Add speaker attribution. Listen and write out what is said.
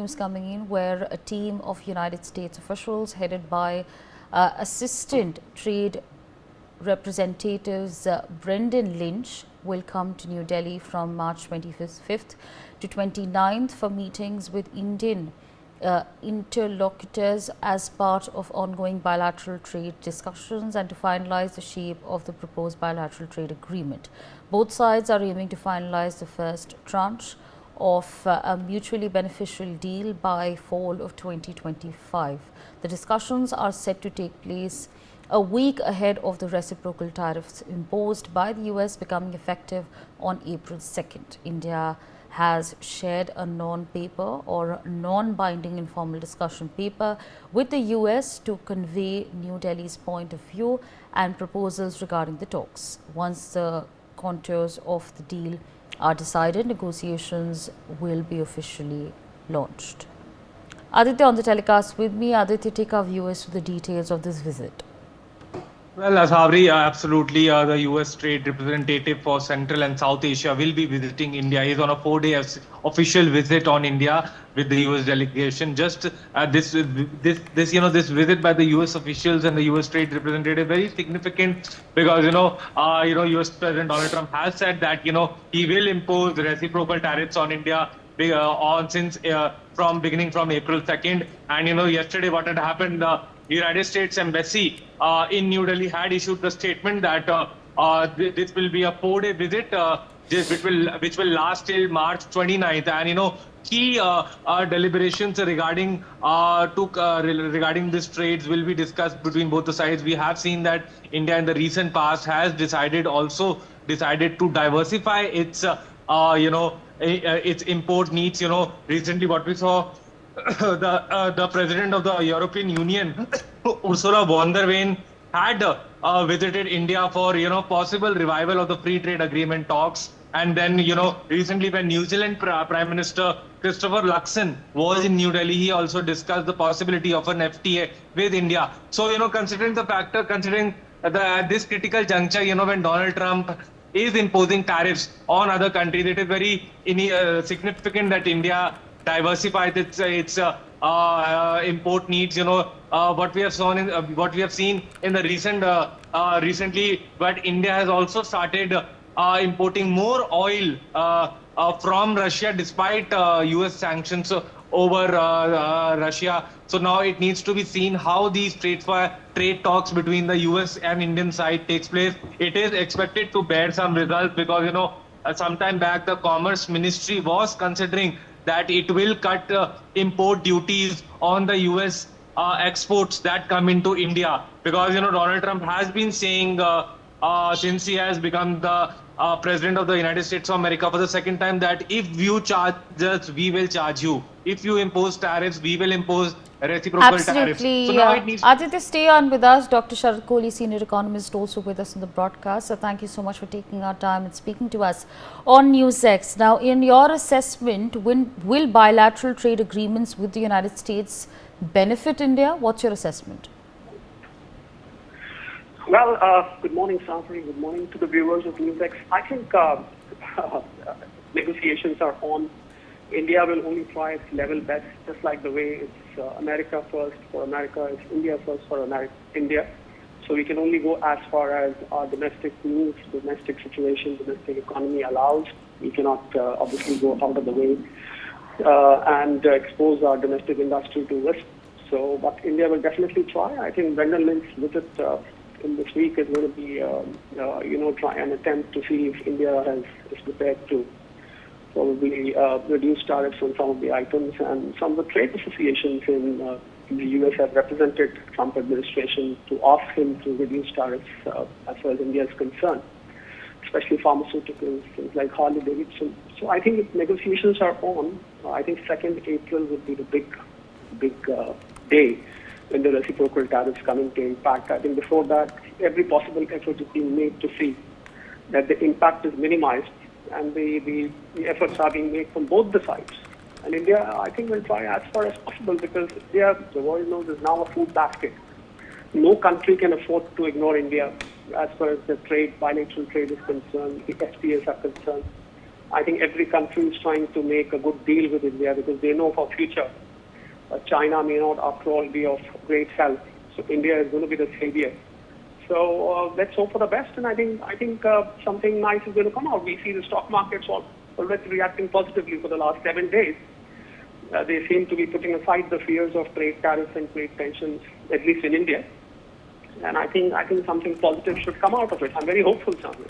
Speaker 1: news coming in where a team of United States officials headed by Assistant Trade Representatives Brendan Lynch will come to New Delhi from March 25th to 29th for meetings with Indian interlocutors as part of ongoing bilateral trade discussions and to finalize the shape of the proposed bilateral trade agreement. Both sides are aiming to finalize the first tranche of a mutually beneficial deal by fall of 2025. The discussions are set to take place a week ahead of the reciprocal tariffs imposed by the US becoming effective on April 2nd. India has shared a non-paper or non-binding informal discussion paper with the US to convey New Delhi's point of view and proposals regarding the talks. Once the contours of the deal are decided, negotiations will be officially launched. Aditya on the telecast with me. Aditya, take our viewers to the details of this visit.
Speaker 2: Well, Asavri, absolutely. The U.S. Trade Representative for Central and South Asia will be visiting India. He is on a 4-day official visit on India with the U.S. delegation. Just this visit by the U.S. officials and the U.S. Trade Representative very significant because U.S. President Donald Trump has said that he will impose reciprocal tariffs on India from April 2nd. And yesterday what had happened. United States Embassy in New Delhi had issued the statement that this will be a 4-day visit which will last till March 29th. And key deliberations regarding these trades will be discussed between both the sides. We have seen that India in the recent past has decided to diversify its import needs. Recently what we saw. The president of the European Union, Ursula von der Leyen, had visited India for possible revival of the free trade agreement talks. And then recently when New Zealand Prime Minister Christopher Luxon was in New Delhi, he also discussed the possibility of an FTA with India. So considering this critical juncture, when Donald Trump is imposing tariffs on other countries, it is very significant that India diversified its import needs. What we have seen in the recently, but India has also started importing more oil from Russia despite US sanctions over Russia. So now it needs to be seen how these trade talks between the US and Indian side takes place. It is expected to bear some results because sometime back the Commerce Ministry was considering that it will cut import duties on the US exports that come into India. Because Donald Trump has been saying since he has become the President of the United States of America for the second time that if you charge us, we will charge you. If you impose tariffs, we will impose reciprocal tariffs.
Speaker 1: So now it needs Aditya, stay on with us. Dr. Sharad Kohli, senior economist, also with us on the broadcast. So thank you so much for taking our time and speaking to us on NewsX. Now, in your assessment, will bilateral trade agreements with the United States benefit India? What's your assessment?
Speaker 3: Well, good morning, Safri. Good morning to the viewers of NewsX. I think negotiations are on. India will only try its level best, just like the way it's America first for America, it's India first for India. So we can only go as far as our domestic needs, domestic situation, domestic economy allows. We cannot obviously go out of the way and expose our domestic industry to risk. So, but India will definitely try. I think Brendan Lynch's visit in this week is going to be, try an attempt to see if India is prepared to probably reduce tariffs on some of the items. And some of the trade associations in the U.S. have represented Trump administration to ask him to reduce tariffs as far as India is concerned, especially pharmaceuticals, things like Harley-Davidson. So I think if negotiations are on, I think 2nd April would be the big day when the reciprocal tariffs come into impact. I think before that, every possible effort is being made to see that the impact is minimized and the efforts are being made from both the sides. And India, I think, will try as far as possible because India, the world knows, is now a food basket. No country can afford to ignore India as far as the trade, bilateral trade is concerned, the FTAs are concerned. I think every country is trying to make a good deal with India because they know for future China may not, after all, be of great help. So India is going to be the savior. So let's hope for the best, and I think something nice is going to come out. We see the stock markets already reacting positively for the last 7 days. They seem to be putting aside the fears of trade tariffs and trade tensions, at least in India. And I think something positive should come out of it. I'm very hopeful, Samir.